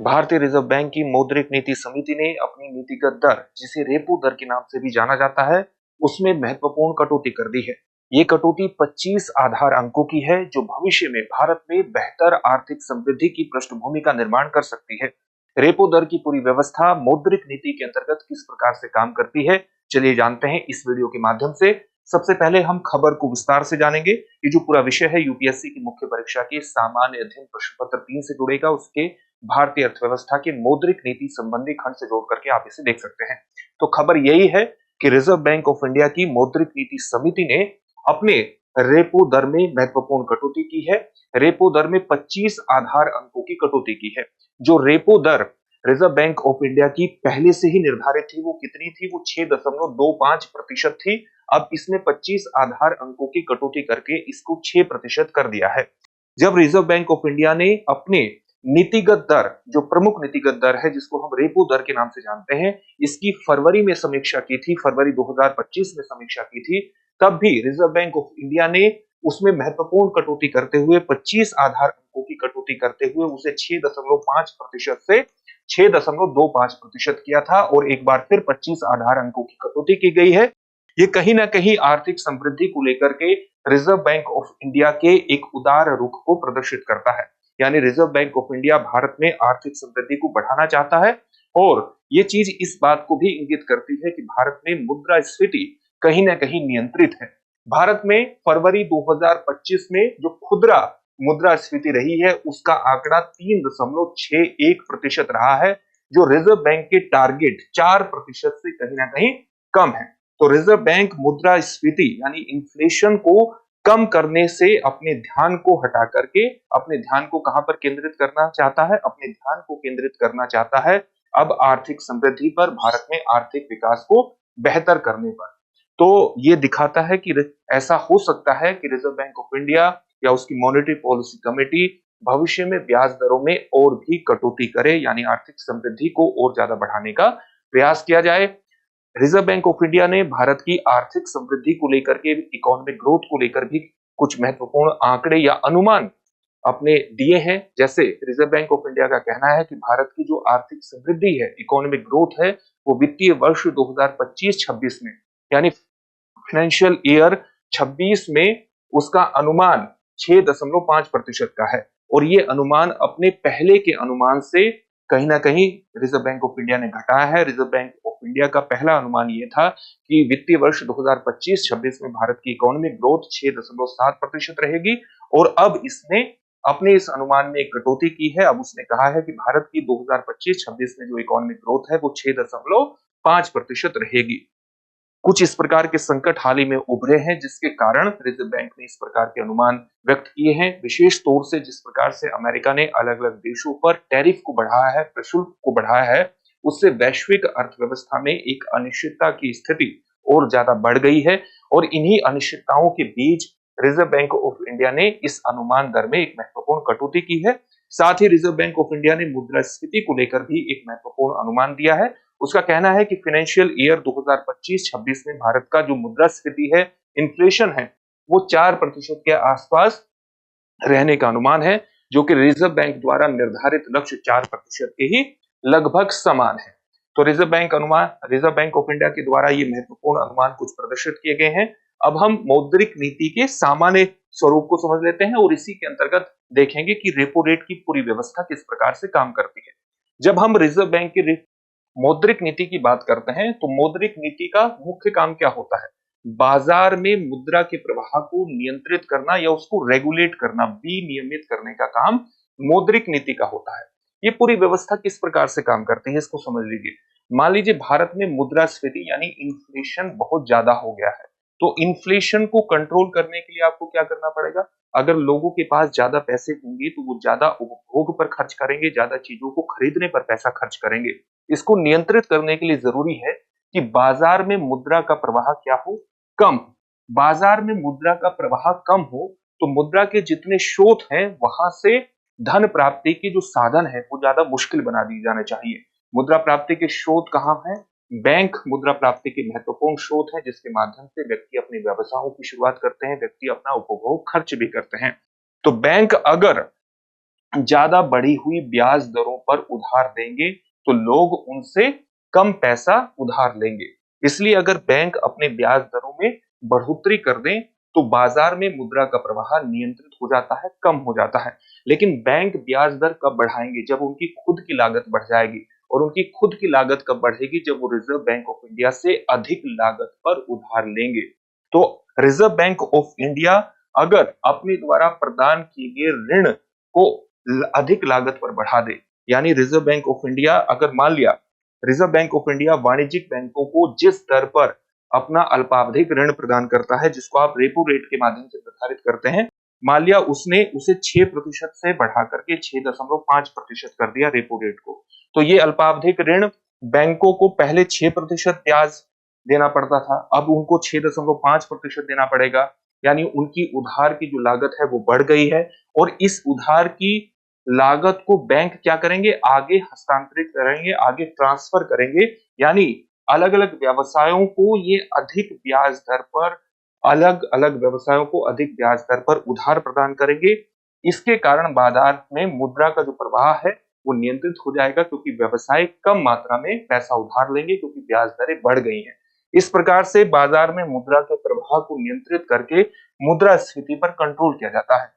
भारतीय reserve bank की मौद्रिक नीति समिति ने अपनी नीतिगत दर, जिसे रेपो दर के नाम से भी जाना जाता है, उसमें महत्वपूर्ण कटौती कर दी है। ये कटौती 25 आधार अंकों की है, जो भविष्य में भारत में बेहतर आर्थिक समृद्धि की पृष्ठभूमि का निर्माण कर सकती है। रेपो दर की पूरी व्यवस्था मौद्रिक नीति के अंतर्गत किस प्रकार से काम करती है, चलिए जानते हैं इस वीडियो के माध्यम से। सबसे पहले हम खबर को विस्तार से जानेंगे। ये जो पूरा विषय है यूपीएससी की मुख्य परीक्षा के सामान्य अध्ययन प्रश्न पत्र 3 से जुड़ेगा, उसके भारतीय अर्थव्यवस्था की मौद्रिक नीति संबंधी खंड से जोड़ करके आप इसे देख सकते हैं। तो खबर यही है कि रिजर्व बैंक ऑफ इंडिया की मौद्रिक नीति समिति ने अपने रेपो दर में महत्वपूर्ण कटौती की है। रेपो दर में 25 आधार अंकों की कटौती की है। जो रेपो दर रिजर्व बैंक ऑफ इंडिया की पहले से ही निर्धारित थी, वो कितनी थी? वो 6.25% थी। अब इसमें 25 आधार अंकों की कटौती करके इसको 6% कर दिया है। जब रिजर्व बैंक ऑफ इंडिया ने अपने नीतिगत दर, जो प्रमुख नीतिगत दर है, जिसको हम रेपो दर के नाम से जानते हैं, इसकी फरवरी में समीक्षा की थी, फरवरी 2025 में समीक्षा की थी, तब भी रिजर्व बैंक ऑफ इंडिया ने उसमें महत्वपूर्ण कटौती करते हुए 25 आधार अंकों की कटौती करते हुए उसे 6.5% से 6.25% किया था और एक बार फिर 25 आधार अंकों की कटौती की गई है। ये कहीं ना कहीं आर्थिक समृद्धि को लेकर के रिजर्व बैंक ऑफ इंडिया के एक उदार रुख को प्रदर्शित करता है। यानी reserve Bank of India Bharat में आर्थिक समृद्धि को बढ़ाना चाहता है और ये चीज इस बात को भी इंगित करती है कि भारत में मुद्रास्फीति कहीं ना कहीं नियंत्रित है। भारत में फरवरी 2025 में जो खुदरा मुद्रास्फीति रही है, उसका आंकड़ा 3.61% रहा है, जो रिजर्व बैंक के टारगेट 4% से कहीं ना कहीं कम है। तो रिजर्व बैंक मुद्रास्फीति यानी इन्फ्लेशन को कम करने से अपने ध्यान को हटा करके अपने ध्यान को कहां पर केंद्रित करना चाहता है? अपने ध्यान को केंद्रित करना चाहता है अब आर्थिक समृद्धि पर, भारत में आर्थिक विकास को बेहतर करने पर। तो ये दिखाता है कि ऐसा हो सकता है कि रिजर्व बैंक ऑफ इंडिया या उसकी मॉनेटरी पॉलिसी कमेटी भविष्य में ब्याज दरों में और भी कटौती करे, यानी आर्थिक समृद्धि को और ज्यादा बढ़ाने का प्रयास किया जाए। रिजर्व बैंक ऑफ इंडिया ने भारत की आर्थिक समृद्धि को लेकर के, इकोनॉमिक ग्रोथ को लेकर भी कुछ महत्वपूर्ण आंकड़े या अनुमान अपने दिए हैं। जैसे रिजर्व बैंक ऑफ इंडिया का कहना है कि भारत की जो आर्थिक समृद्धि है, इकोनॉमिक ग्रोथ है, वो वित्तीय वर्ष 2025-26 में, यानी फाइनेंशियल ईयर 26 में उसका अनुमान 6.5% का है। और ये अनुमान अपने पहले के अनुमान से कहीं ना कहीं रिजर्व बैंक ऑफ इंडिया ने घटाया है। रिजर्व बैंक ऑफ इंडिया का पहला अनुमान ये था कि वित्तीय वर्ष 2025-26 में भारत की इकोनॉमिक ग्रोथ 6.7% रहेगी और अब इसने अपने इस अनुमान में एक कटौती की है। अब उसने कहा है कि भारत की 2025-26 में जो इकोनॉमिक ग्रोथ है वो 6.5% रहेगी। कुछ इस प्रकार के संकट हाल ही में उभरे हैं, जिसके कारण रिजर्व बैंक ने इस प्रकार के अनुमान व्यक्त किए हैं। विशेष तौर से जिस प्रकार से अमेरिका ने अलग अलग देशों पर टैरिफ को बढ़ाया है, प्रशुल्क को बढ़ाया है, उससे वैश्विक अर्थव्यवस्था में एक अनिश्चितता की स्थिति और ज्यादा बढ़ गई है और इन्हीं अनिश्चितताओं के बीच रिजर्व बैंक ऑफ इंडिया ने इस अनुमान दर में एक महत्वपूर्ण कटौती की है। साथ ही रिजर्व बैंक ऑफ इंडिया ने मुद्रास्फीति को लेकर भी एक महत्वपूर्ण अनुमान दिया है। उसका कहना है कि फाइनेंशियल ईयर 2025-26 में भारत का जो मुद्रास्फीति है, इन्फ्लेशन है, वो 4% के आसपास रहने का अनुमान है, जो कि रिजर्व बैंक द्वारा निर्धारित लक्ष्य 4% के ही लगभग समान है। तो रिजर्व बैंक ऑफ इंडिया के द्वारा ये महत्वपूर्ण अनुमान कुछ प्रदर्शित किए गए हैं। अब हम मौद्रिक नीति के सामान्य स्वरूप को समझ लेते हैं और इसी के अंतर्गत देखेंगे कि रेपो रेट की पूरी व्यवस्था किस प्रकार से काम करती है। जब हम रिजर्व बैंक की मौद्रिक नीति की बात करते हैं तो मौद्रिक नीति का मुख्य काम क्या होता है? बाजार में मुद्रा के प्रवाह को नियंत्रित करना या उसको रेगुलेट करना, विनियमित करने का काम मौद्रिक नीति का होता है। ये पूरी व्यवस्था किस प्रकार से काम करती है, इसको समझ लीजिए। मान लीजिए भारत में मुद्रास्फीति यानी इन्फ्लेशन बहुत ज्यादा हो गया है, तो इन्फ्लेशन को कंट्रोल करने के लिए आपको क्या करना पड़ेगा? अगर लोगों के पास ज्यादा पैसे होंगे तो वो ज्यादा उपभोग पर खर्च करेंगे, ज्यादा चीजों को खरीदने पर पैसा खर्च करेंगे। इसको नियंत्रित करने के लिए जरूरी है कि बाजार में मुद्रा का प्रवाह क्या हो? कम। बाजार में मुद्रा का प्रवाह कम हो तो मुद्रा के जितने स्रोत हैं, वहां से धन प्राप्ति के जो साधन है वो ज्यादा मुश्किल बना दिए जाने चाहिए। मुद्रा प्राप्ति के स्रोत कहां हैं? बैंक मुद्रा प्राप्ति के महत्वपूर्ण स्रोत है, जिसके माध्यम से व्यक्ति अपने व्यवसायों की शुरुआत करते हैं, व्यक्ति अपना उपभोग खर्च भी करते हैं। तो बैंक अगर ज्यादा बढ़ी हुई ब्याज दरों पर उधार देंगे तो लोग उनसे कम पैसा उधार लेंगे। इसलिए अगर बैंक अपने ब्याज दरों में बढ़ोतरी कर दें तो बाजार में मुद्रा का प्रवाह नियंत्रित हो जाता है, कम हो जाता है। लेकिन बैंक ब्याज दर कब बढ़ाएंगे? जब उनकी खुद की लागत बढ़ जाएगी। और उनकी खुद की लागत कब बढ़ेगी? जब वो रिजर्व बैंक ऑफ इंडिया से अधिक लागत पर उधार लेंगे। तो रिजर्व बैंक ऑफ इंडिया अगर अपने द्वारा प्रदान किए गए ऋण को अधिक लागत पर बढ़ा दे, यानी रिजर्व बैंक ऑफ इंडिया अगर मान लिया रिजर्व बैंक ऑफ इंडिया वाणिज्यिक बैंकों को जिस दर पर अपना अल्पावधिक ऋण प्रदान करता है, जिसको आप रेपो रेट के माध्यम से प्रसारित करते हैं, मान लिया उसने उसे 6% से बढ़ा करके 6.5% कर दिया रेपो रेट को। तो ये अल्पावधिक ऋण बैंकों को पहले 6% ब्याज देना पड़ता था, अब उनको 6.5% देना पड़ेगा। यानी उनकी उधार की जो लागत है वो बढ़ गई है और इस उधार की लागत को बैंक क्या करेंगे? आगे हस्तांतरित करेंगे, आगे ट्रांसफर करेंगे। यानी अलग-अलग व्यवसायों को ये अधिक ब्याज दर पर अलग-अलग व्यवसायों को अधिक ब्याज दर पर उधार प्रदान करेंगे। इसके कारण बाजार में मुद्रा का जो प्रवाह है वो नियंत्रित हो जाएगा, क्योंकि व्यवसाय कम मात्रा में पैसा उधार लेंगे क्योंकि ब्याज दरें बढ़ गई हैं। इस प्रकार से बाजार में मुद्रा के प्रवाह को नियंत्रित करके मुद्रास्फीति पर कंट्रोल किया जाता है।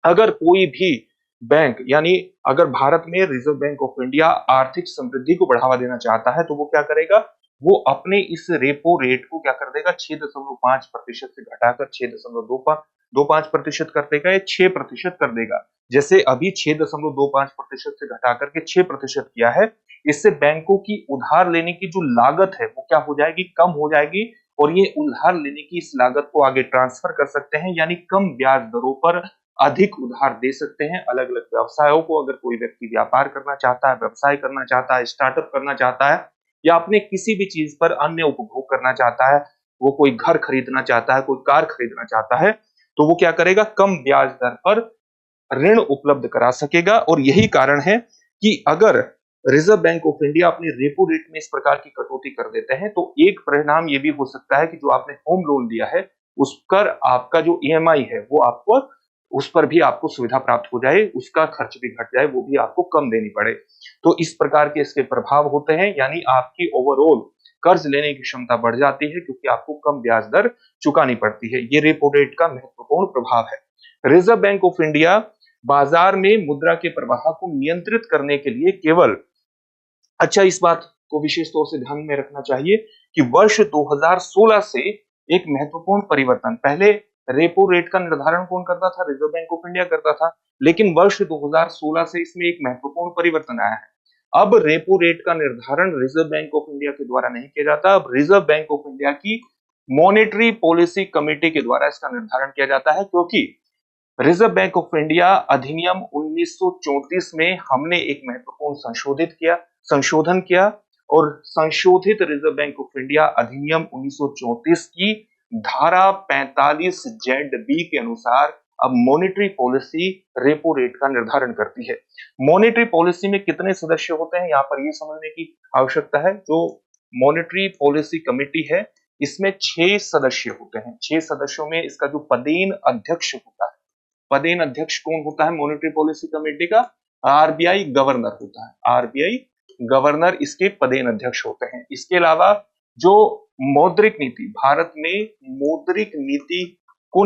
अगर कोई भी बैंक, यानी अगर भारत में रिजर्व बैंक ऑफ इंडिया आर्थिक समृद्धि को बढ़ावा देना चाहता है तो वो क्या करेगा? वो अपने इस रेपो रेट को क्या कर देगा? 6.5% से घटाकर 6.25% कर देगा या 6% कर देगा। जैसे अभी 6.25% से घटा करके 6% किया है। इससे बैंकों की उधार लेने की जो लागत है वो क्या हो जाएगी? कम हो जाएगी और ये उधार लेने की इस लागत को आगे ट्रांसफर कर सकते हैं, यानी कम ब्याज दरों पर अधिक उधार दे सकते हैं अलग-अलग व्यवसायों को। अगर कोई व्यक्ति व्यापार करना चाहता है, व्यवसाय करना चाहता है, स्टार्टअप करना चाहता है या अपने किसी भी चीज पर अन्य उपभोग करना चाहता है, वो कोई घर खरीदना चाहता है, कोई कार खरीदना चाहता है, तो वो क्या करेगा? कम ब्याज दर पर ऋण उपलब्ध करा सकेगा। और यही कारण है कि अगर रिजर्व बैंक ऑफ इंडिया अपने रेपो रेट में इस प्रकार की कटौती कर देते हैं तो एक परिणाम ये भी हो सकता है कि जो आपने होम लोन लिया है उस पर आपका जो ईएमआई है वो आपको उस पर भी आपको सुविधा प्राप्त हो जाए, उसका खर्च भी घट जाए, वो भी आपको कम देनी पड़े। तो इस प्रकार के इसके प्रभाव होते हैं, यानी आपकी ओवरऑल कर्ज लेने की क्षमता बढ़ जाती है क्योंकि आपको कम ब्याज दर चुकानी पड़ती है। ये रेपो रेट का महत्वपूर्ण प्रभाव है। रिजर्व बैंक ऑफ इंडिया बाजार में मुद्रा के प्रवाह को नियंत्रित करने के लिए केवल, अच्छा इस बात को विशेष तौर से ध्यान में रखना चाहिए कि वर्ष 2016 से एक महत्वपूर्ण परिवर्तन, पहले रेपो रेट का निर्धारण कौन करता था? रिजर्व बैंक ऑफ इंडिया करता था। लेकिन वर्ष 2016 से इसमें एक महत्वपूर्ण परिवर्तन आया है। अब रेपो रेट का निर्धारण रिजर्व बैंक ऑफ इंडिया के द्वारा नहीं किया जाता, अब रिजर्व बैंक ऑफ इंडिया की मॉनेटरी पॉलिसी कमेटी के द्वारा इसका निर्धारण किया जाता है। क्योंकि रिजर्व बैंक ऑफ इंडिया अधिनियम 1934 में हमने एक महत्वपूर्ण संशोधन किया और संशोधित रिजर्व बैंक ऑफ इंडिया अधिनियम 1934 की धारा 45 जेड बी के अनुसार अब मॉनेटरी पॉलिसी रेपो रेट का निर्धारण करती है। मॉनेटरी पॉलिसी में कितने सदस्य होते हैं, यहाँ पर ये समझने की आवश्यकता है। जो मॉनेटरी पॉलिसी कमेटी है इसमें 6 सदस्य होते हैं। 6 सदस्यों में इसका जो पदेन अध्यक्ष होता है, पदेन अध्यक्ष कौन होता है मॉनेटरी पॉलिसी कमेटी का? आरबीआई गवर्नर होता है। आरबीआई गवर्नर इसके पदेन अध्यक्ष होते हैं। इसके अलावा जो मौद्रिक नीति, भारत में मौद्रिक नीति को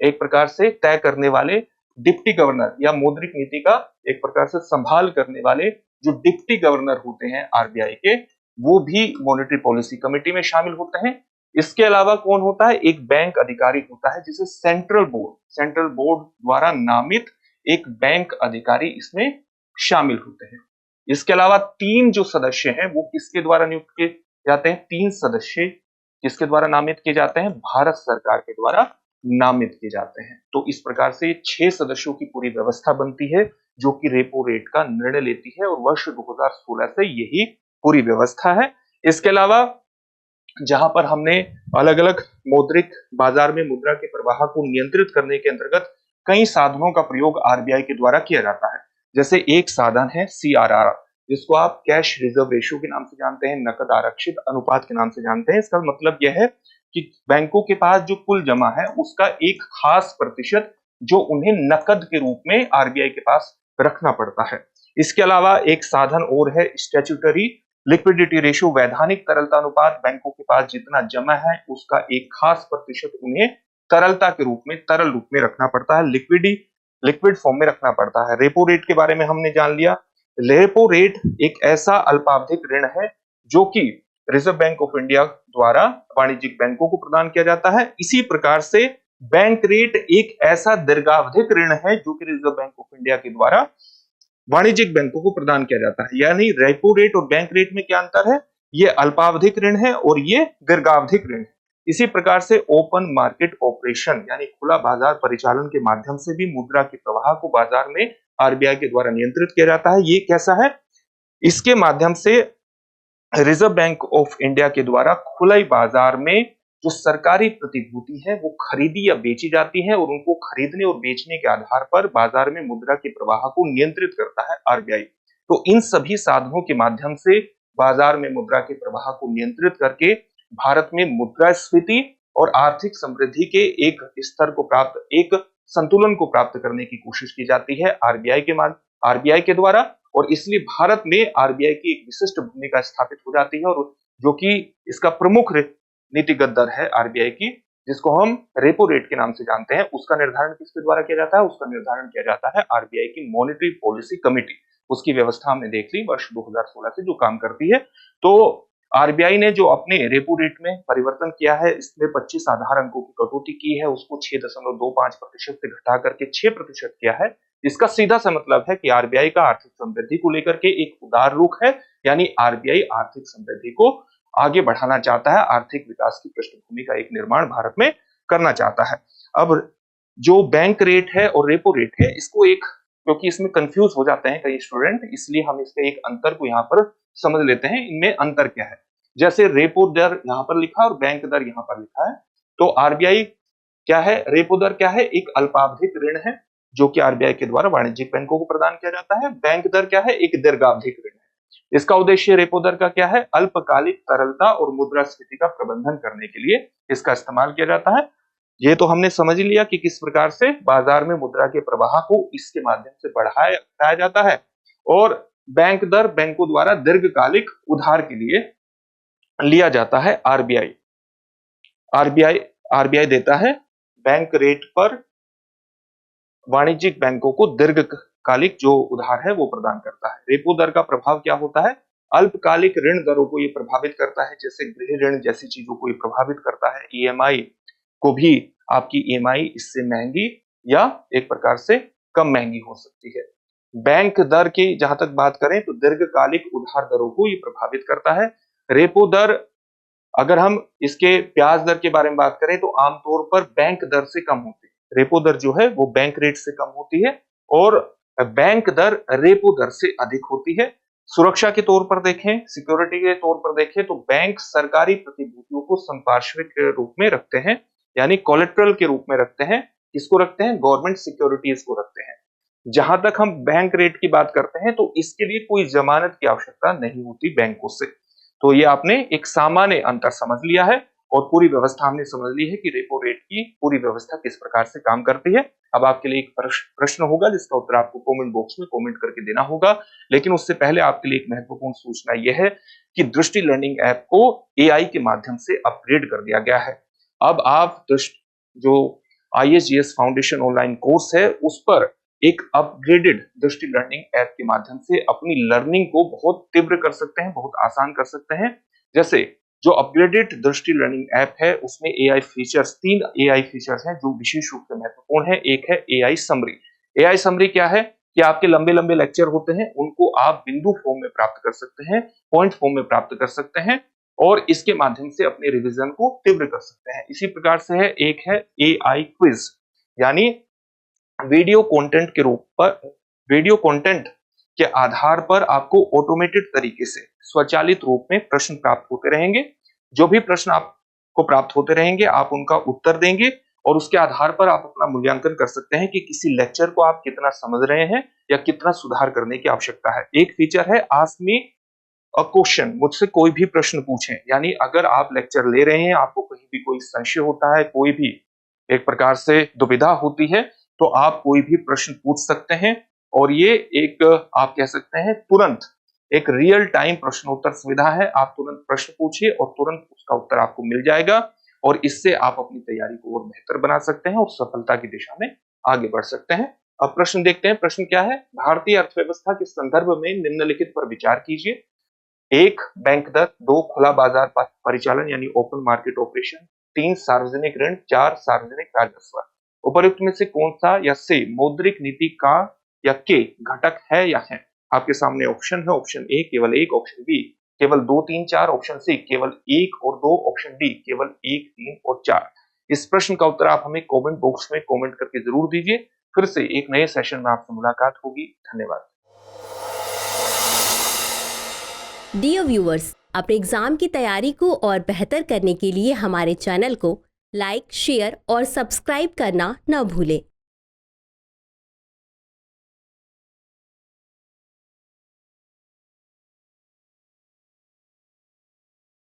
एक प्रकार से तय करने वाले डिप्टी गवर्नर या मौद्रिक नीति का एक प्रकार से संभाल करने वाले जो डिप्टी गवर्नर होते हैं आरबीआई के, वो भी मॉनेटरी पॉलिसी कमेटी में शामिल होते हैं। इसके अलावा कौन होता है? एक बैंक अधिकारी होता है जिसे सेंट्रल बोर्ड द्वारा नामित एक बैंक अधिकारी इसमें शामिल होते हैं। इसके अलावा 3 जो सदस्य हैं वो किसके द्वारा नियुक्त किए जाते हैं? 3 सदस्य किसके द्वारा नामित किए जाते हैं? भारत सरकार के द्वारा नामित किए जाते हैं। तो इस प्रकार से 6 सदस्यों की पूरी व्यवस्था बनती है जो कि रेपो रेट का निर्णय लेती है और वर्ष 2016 से यही पूरी व्यवस्था है। इसके अलावा जहां पर हमने अलग-अलग मौद्रिक बाजार में मुद्रा के प्रवाह को नियंत्रित करने के अंतर्गत कई साधनों का प्रयोग आरबीआई के द्वारा किया जाता है। जैसे एक साधन है सीआरआर, जिसको आप कैश रिजर्व रेशियो के नाम से जानते हैं, नकद आरक्षित अनुपात के नाम से जानते हैं। इसका मतलब यह है कि बैंकों के पास जो कुल जमा है उसका एक खास प्रतिशत जो उन्हें नकद के रूप में आरबीआई के पास रखना पड़ता है। इसके अलावा एक साधन और है स्टैट्यूटरी लिक्विडिटी रेशियो, वैधानिक तरलता अनुपात। बैंकों के पास जितना जमा है उसका एक खास प्रतिशत उन्हें तरलता के रूप में, तरल रूप में रखना पड़ता है, लिक्विड फॉर्म में रखना पड़ता है। रेपो रेट के बारे में हमने जान लिया। रेपो रेट एक ऐसा अल्पावधिक ऋण है जो कि रिजर्व बैंक ऑफ इंडिया द्वारा वाणिज्यिक बैंकों को प्रदान किया जाता है। इसी प्रकार से बैंक रेट एक ऐसा दीर्घावधिक ऋण है जो कि रिजर्व बैंक ऑफ इंडिया के द्वारा वाणिज्यिक बैंकों को प्रदान किया जाता है। यानी रेपो रेट और बैंक रेट में क्या अंतर है? ये अल्पावधिक ऋण है और ये दीर्घावधिक ऋण है। इसी प्रकार से ओपन मार्केट ऑपरेशन यानी खुला बाजार परिचालन के माध्यम से भी मुद्रा के प्रवाह को बाजार में आरबीआई के द्वारा नियंत्रित किया जाता है। ये कैसा है? इसके माध्यम से रिजर्व बैंक ऑफ इंडिया के द्वारा खुले बाजार में जो सरकारी प्रतिभूति है वो खरीदी या बेची जाती है और उनको खरीदने और बेचने के आधार पर बाजार में मुद्रा के प्रवाह को नियंत्रित करता है आरबीआई। तो इन सभी साधनों के माध्यम से बाजार में मुद्रा के प्रवाह को नियंत्रित करके भारत में मुद्रास्फीति और आर्थिक समृद्धि के एक स्तर को प्राप्त, एक संतुलन को प्राप्त करने की कोशिश की जाती है आरबीआई के द्वारा। और इसलिए भारत में आरबीआई की एक विशिष्ट भूमिका स्थापित हो जाती है और जो कि इसका प्रमुख नीतिगत दर है आरबीआई की, जिसको हम रेपो रेट के नाम से जानते हैं, उसका निर्धारण किसके द्वारा किया जाता है? उसका निर्धारण किया जाता है आरबीआई की मॉनेटरी पॉलिसी कमेटी। उसकी व्यवस्था हमने देख ली वर्ष 2016 से जो काम करती है। तो आरबीआई ने जो अपने रेपो रेट में परिवर्तन किया है, इसमें 25 आधार अंकों की कटौती की है, उसको 6.25% से घटा करके 6% किया है। इसका सीधा सा मतलब है कि आरबीआई का आर्थिक समृद्धि को लेकर के एक उदार रुख है, यानी आरबीआई आर्थिक समृद्धि को आगे बढ़ाना चाहता है, आर्थिक विकास की पृष्ठभूमि का एक निर्माण भारत में करना चाहता है। अब जो बैंक रेट है और रेपो रेट है, इसको एक, क्योंकि इसमें कंफ्यूज हो जाते हैं कई स्टूडेंट, इसलिए हम इसके एक अंतर को यहाँ पर समझ लेते हैं, इनमें अंतर क्या है। जैसे रेपो दर यहाँ पर लिखा और बैंक दर यहाँ पर लिखा है, तो आरबीआई क्या है? रेपो दर क्या है? एक अल्पावधिक ऋण है जो कि आरबीआई के द्वारा वाणिज्यिक बैंकों को प्रदान किया जाता है। बैंक दर क्या है? एक दीर्घावधिक ऋण है। इसका उद्देश्य रेपो दर का क्या है? अल्पकालिक तरलता और मुद्रास्फीति का प्रबंधन करने के लिए इसका इस्तेमाल किया जाता है। ये तो हमने समझ लिया कि किस प्रकार से बाजार में मुद्रा के प्रवाह को इसके माध्यम से बढ़ाया जाता है। और बैंक दर बैंकों द्वारा दीर्घकालिक उधार के लिए लिया जाता है। आरबीआई देता है बैंक रेट पर वाणिज्यिक बैंकों को दीर्घकालिक जो उधार है वो प्रदान करता है। रेपो दर का प्रभाव क्या होता है? अल्पकालिक ऋण दरों को ये प्रभावित करता है, जैसे गृह ऋण जैसी चीजों को ये प्रभावित करता है। ईएमआई को भी, आपकी ईएमआई इससे महंगी या एक प्रकार से कम महंगी हो सकती है। बैंक दर की जहां तक बात करें तो दीर्घकालिक उधार दरों को ये प्रभावित करता है। रेपो दर, अगर हम इसके ब्याज दर के बारे में बात करें तो आमतौर पर बैंक दर से कम होती है। रेपो दर जो है वो बैंक रेट से कम होती है और बैंक दर रेपो दर से अधिक होती है। सुरक्षा के तौर पर देखें, सिक्योरिटी के तौर पर देखें तो बैंक सरकारी प्रतिभूतियों को संपार्श्विक के रूप में रखते हैं, यानी कोलेट्रल के रूप में रखते हैं। किसको रखते हैं? गवर्नमेंट सिक्योरिटीज को रखते हैं। जहां तक हम बैंक रेट की बात करते हैं तो इसके लिए कोई जमानत की आवश्यकता नहीं होती बैंकों से। तो ये आपने एक सामान्य अंतर समझ लिया है और पूरी व्यवस्था हमने समझ ली है कि रेपो रेट की पूरी व्यवस्था किस प्रकार से काम करती है। अब आपके लिए एक प्रश्न होगा जिसका उत्तर आपको कमेंट बॉक्स में कमेंट करके देना होगा, लेकिन उससे पहले आपके लिए एक महत्वपूर्ण सूचना यह है कि दृष्टि लर्निंग ऐप को एआई के माध्यम से अपग्रेड कर दिया गया है। अब आप जो आईएसजीएस फाउंडेशन ऑनलाइन कोर्स है उस पर एक अपग्रेडेड दृष्टि लर्निंग ऐप के माध्यम से अपनी लर्निंग को बहुत तीव्र कर सकते हैं, बहुत आसान कर सकते हैं। जैसे जो अपग्रेडेड दृष्टि लर्निंग ऐप है उसमें एआई फीचर्स, 3 एआई फीचर्स हैं जो विशेष रूप से महत्वपूर्ण है। एक है एआई समरी। एआई समरी क्या है कि आपके लंबे लंबे लेक्चर होते हैं उनको आप बिंदु फॉर्म में प्राप्त कर सकते हैं, पॉइंट फॉर्म में प्राप्त कर सकते हैं और इसके माध्यम से अपने रिवीजन को तीव्र कर सकते हैं। इसी प्रकार से है, एक है एआई क्विज, यानी वीडियो कंटेंट के आधार पर आपको ऑटोमेटेड तरीके से स्वचालित रूप में प्रश्न प्राप्त होते रहेंगे। जो भी प्रश्न आपको प्राप्त होते रहेंगे आप उनका उत्तर देंगे और उसके आधार पर आप अपना मूल्यांकन कर सकते हैं कि किसी लेक्चर को आप कितना समझ रहे हैं या कितना सुधार करने की आवश्यकता है। एक फीचर है आस्क मी अ क्वेश्चन, मुझसे कोई भी प्रश्न पूछें, यानी अगर आप लेक्चर ले रहे हैं, आपको कहीं भी कोई संशय होता है, कोई भी एक प्रकार से दुविधा होती है तो आप कोई भी प्रश्न पूछ सकते हैं और ये एक आप कह सकते हैं तुरंत एक रियल टाइम प्रश्नोत्तर सुविधा है। आप तुरंत प्रश्न पूछिए और तुरंत उसका उत्तर आपको मिल जाएगा और इससे आप अपनी तैयारी को और बेहतर बना सकते हैं और सफलता की दिशा में आगे बढ़ सकते हैं। अब प्रश्न देखते हैं। प्रश्न क्या है? भारतीय अर्थव्यवस्था के संदर्भ में निम्नलिखित पर विचार कीजिए। 1 बैंक दर, 2 खुला बाजार परिचालन यानी ओपन मार्केट ऑपरेशन, 3 सार्वजनिक ऋण, 4 सार्वजनिक राजस्व। उपरोक्त में से कौन सा या से मौद्रिक नीति का या के घटक है या है? आपके सामने ऑप्शन है। ऑप्शन ए केवल 1, ऑप्शन बी केवल 2, 3, 4, ऑप्शन सी केवल 1 और 2, ऑप्शन डी केवल 1, 3 और 4। इस प्रश्न का उत्तर आप हमें कमेंट बॉक्स में कमेंट करके जरूर दीजिए। फिर से एक नए सेशन में आपसे मुलाकात होगी। धन्यवाद। डियर व्यूअर्स, अपने एग्जाम की तैयारी को और बेहतर करने के लिए हमारे चैनल को लाइक, शेयर और सब्सक्राइब करना न भूलें।